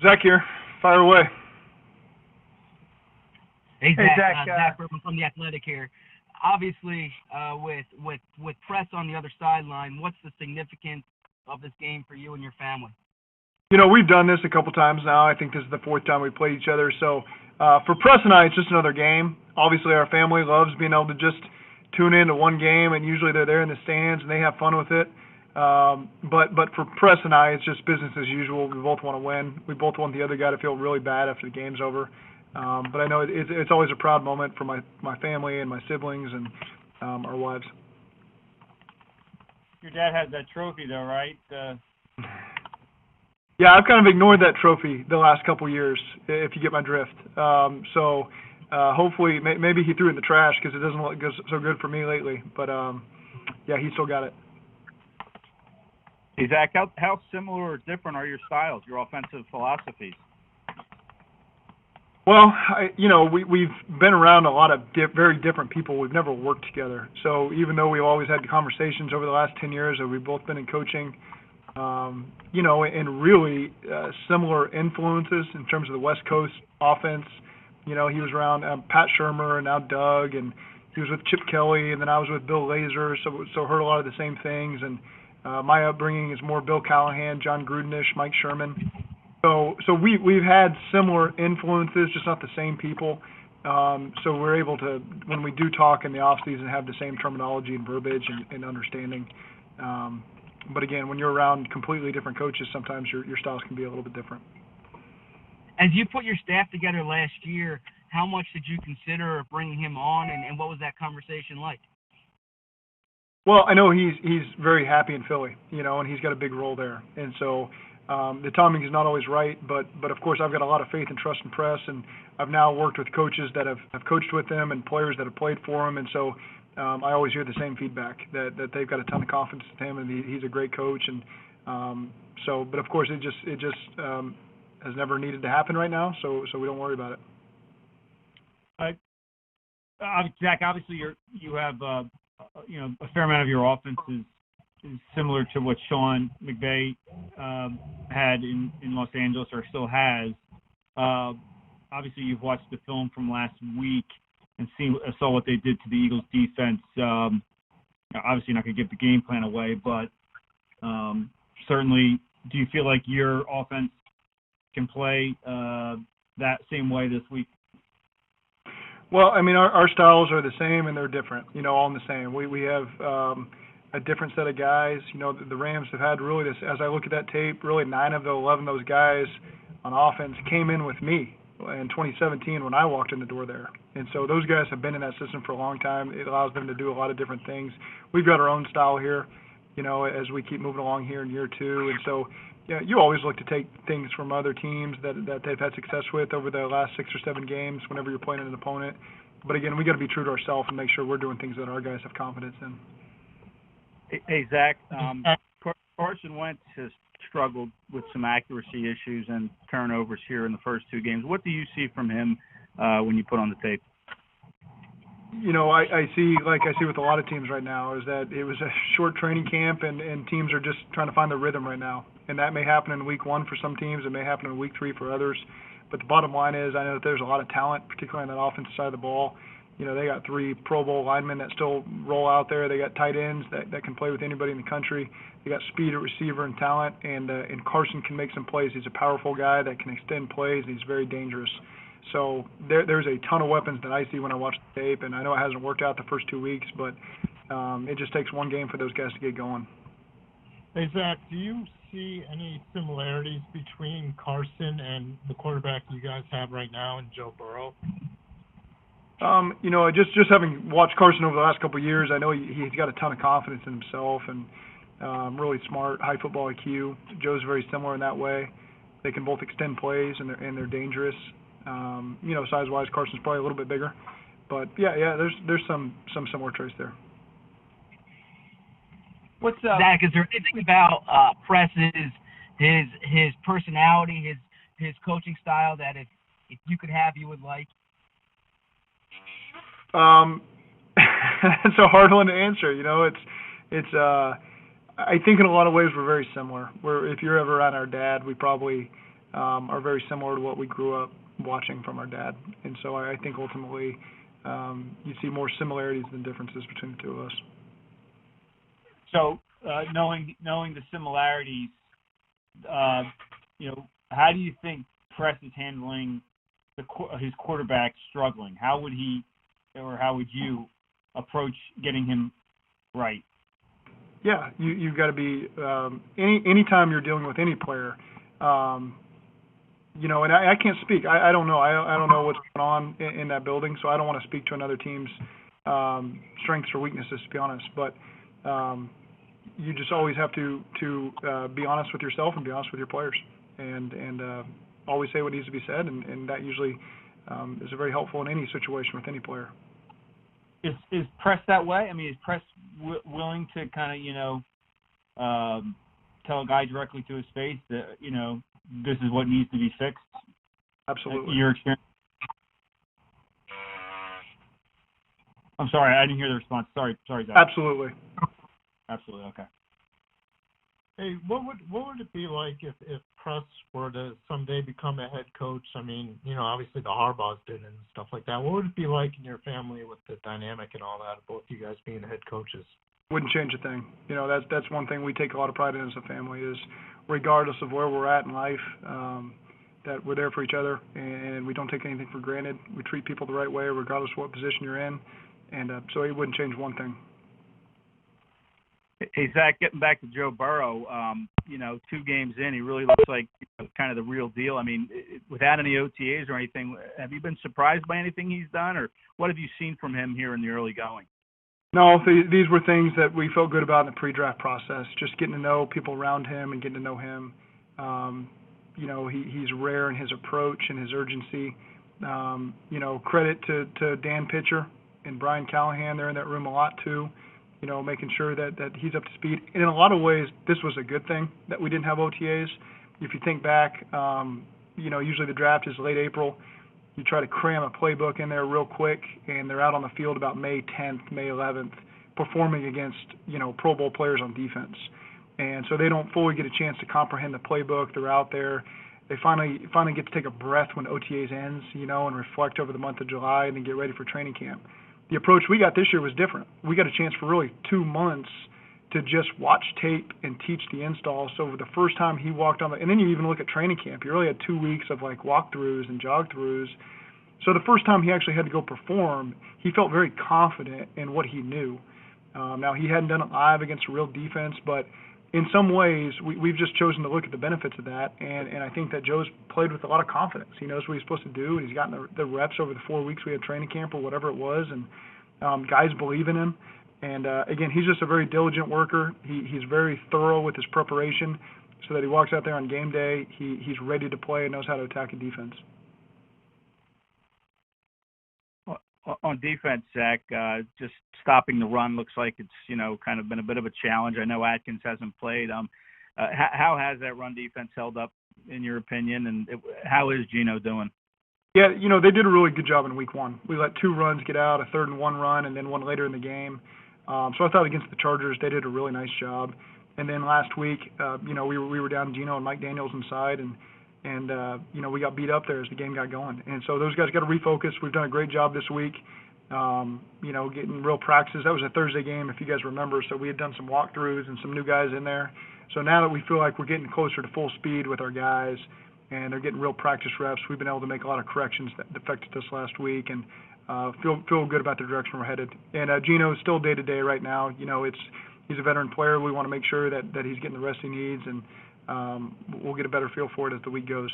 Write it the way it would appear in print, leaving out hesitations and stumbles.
Zach here. Fire away. Hey, Zach. Zach Burrow from The Athletic here. Obviously, with press on the other sideline, what's the significance of this game for you and your family? We've done this a couple times now. I think this is the fourth time we played each other. So for Press and I, it's just another game. Obviously, our family loves being able to just tune in to one game, and usually they're there in the stands and they have fun with it. But for Press and I, it's just business as usual. We both want to win. We both want the other guy to feel really bad after the game's over. But I know it's always a proud moment for my family and my siblings and our wives. Your dad has that trophy, though, right? Yeah, I've kind of ignored that trophy the last couple years, if you get my drift. So hopefully, maybe he threw it in the trash because it doesn't look so good for me lately. But yeah, he still got it. Hey, Zach, how similar or different are your styles, your offensive philosophies? Well, we've been around a lot of very different people. We've never worked together. So even though we've always had conversations over the last 10 years that we've both been in coaching, and really similar influences in terms of the West Coast offense. He was around Pat Shurmur and now Doug, and he was with Chip Kelly, and then I was with Bill Lazor, so heard a lot of the same things. And my upbringing is more Bill Callahan, John Grudenish, Mike Sherman. So we've had similar influences, just not the same people. So we're able to, when we do talk in the off season, have the same terminology and verbiage and understanding. But again, when you're around completely different coaches, sometimes your styles can be a little bit different. As you put your staff together last year, how much did you consider bringing him on, and what was that conversation like? Well, I know he's very happy in Philly, and he's got a big role there. And so the timing is not always right, but of course I've got a lot of faith and trust in Press, and I've now worked with coaches that have coached with him and players that have played for him, and so I always hear the same feedback that they've got a ton of confidence in him, and he's a great coach. And but of course it just has never needed to happen right now, so we don't worry about it. Zach, obviously you have a fair amount of your offense is similar to what Sean McVay had in Los Angeles, or still has. Obviously, you've watched the film from last week and saw what they did to the Eagles' defense. Obviously, not going to give the game plan away, but certainly, do you feel like your offense can play that same way this week? Well, I mean, our styles are the same and they're different, all in the same. We have a different set of guys. The Rams have had really this, as I look at that tape, really 9 of the 11 of those guys on offense came in with me in 2017 when I walked in the door there. And so those guys have been in that system for a long time. It allows them to do a lot of different things. We've got our own style here, as we keep moving along here in year 2. And so you always look to take things from other teams that they've had success with over the last 6 or 7 games whenever you're playing an opponent. But again, we got to be true to ourselves and make sure we're doing things that our guys have confidence in. Hey Zach, Carson Wentz has struggled with some accuracy issues and turnovers here in the first 2 games. What do you see from him when you put on the tape? I see with a lot of teams right now, is that it was a short training camp and teams are just trying to find their rhythm right now. And that may happen in week 1 for some teams. It may happen in week 3 for others. But the bottom line is I know that there's a lot of talent, particularly on that offensive side of the ball. They got 3 Pro Bowl linemen that still roll out there. They got tight ends that can play with anybody in the country. They got speed at receiver and talent. And Carson can make some plays. He's a powerful guy that can extend plays. And he's very dangerous. So there's a ton of weapons that I see when I watch the tape, and I know it hasn't worked out the first 2 weeks, but it just takes one game for those guys to get going. Hey, Zach, do you see any similarities between Carson and the quarterback you guys have right now and Joe Burrow? Just having watched Carson over the last couple of years, I know he's got a ton of confidence in himself and really smart, high football IQ. Joe's very similar in that way. They can both extend plays, and they're dangerous. Size-wise, Carson's probably a little bit bigger, but yeah, there's some similar traits there. Zach, is there anything about Press's his personality, his coaching style that if you could have, you would like? It's a hard one to answer. I think in a lot of ways we're very similar. If you're ever around our dad, we probably are very similar to what we grew up watching from our dad. And so I think ultimately you see more similarities than differences between the two of us. So knowing the similarities, how do you think Press is handling his quarterback struggling? How would he, or how would you approach getting him right? Yeah, you've got to be anytime you're dealing with any player, and I can't speak. I don't know. I don't know what's going on in that building, so I don't want to speak to another team's strengths or weaknesses, to be honest. But you just always have to be honest with yourself and be honest with your players, and always say what needs to be said, and that usually is very helpful in any situation with any player. Is Press that way? I mean, is Press willing to kind of tell a guy directly to his face that this is what needs to be fixed? Absolutely. Your experience. I'm sorry, I didn't hear the response. Sorry, Zach. Absolutely. Absolutely. Okay. Hey, what would it be like if Press were to someday become a head coach? I mean, obviously the Harbaughs did and stuff like that. What would it be like in your family with the dynamic and all that, both you guys being head coaches? Wouldn't change a thing. That's one thing we take a lot of pride in as a family is, regardless of where we're at in life, that we're there for each other and we don't take anything for granted. We treat people the right way, regardless of what position you're in, and so it wouldn't change one thing. Hey, Zach, getting back to Joe Burrow, 2 games in, he really looks like kind of the real deal. I mean, without any OTAs or anything, have you been surprised by anything he's done, or what have you seen from him here in the early going? No, these were things that we felt good about in the pre-draft process, just getting to know people around him and getting to know him. He's rare in his approach and his urgency. Credit to Dan Pitcher and Brian Callahan. They're in that room a lot, too. Making sure that he's up to speed. And in a lot of ways, this was a good thing that we didn't have OTAs. If you think back, usually the draft is late April. You try to cram a playbook in there real quick, and they're out on the field about May 10th, May 11th, performing against, Pro Bowl players on defense. And so they don't fully get a chance to comprehend the playbook. They're out there. They finally get to take a breath when OTAs ends, and reflect over the month of July and then get ready for training camp. The approach we got this year was different. We got a chance for really 2 months to just watch tape and teach the install. So for the first time he walked on and then you even look at training camp, you really had 2 weeks of like walkthroughs and jog-throughs. So the first time he actually had to go perform, he felt very confident in what he knew. Now he hadn't done it live against a real defense, but in some ways we've just chosen to look at the benefits of that, and I think that Joe's played with a lot of confidence. He knows what he's supposed to do, and he's gotten the reps over the 4 weeks we had training camp or whatever it was, and guys believe in him. And again, he's just a very diligent worker. He's very thorough with his preparation, so that he walks out there on game day, he's ready to play and knows how to attack a defense. On defense, Zach, just stopping the run looks like it's, kind of been a bit of a challenge. I know Atkins hasn't played. How has that run defense held up, in your opinion, and how is Geno doing? Yeah, they did a really good job in week 1. We let 2 runs get out, a 3rd and 1 run, and then one later in the game. So I thought against the Chargers, they did a really nice job. And then last week, we were down Geno and Mike Daniels inside, and we got beat up there as the game got going. And so those guys got to refocus. We've done a great job this week, getting real practices. That was a Thursday game, if you guys remember, so we had done some walkthroughs and some new guys in there. So now that we feel like we're getting closer to full speed with our guys and they're getting real practice reps, we've been able to make a lot of corrections that affected us last week and feel good about the direction we're headed. And Geno is still day-to-day right now. He's a veteran player. We want to make sure that he's getting the rest he needs, and we'll get a better feel for it as the week goes.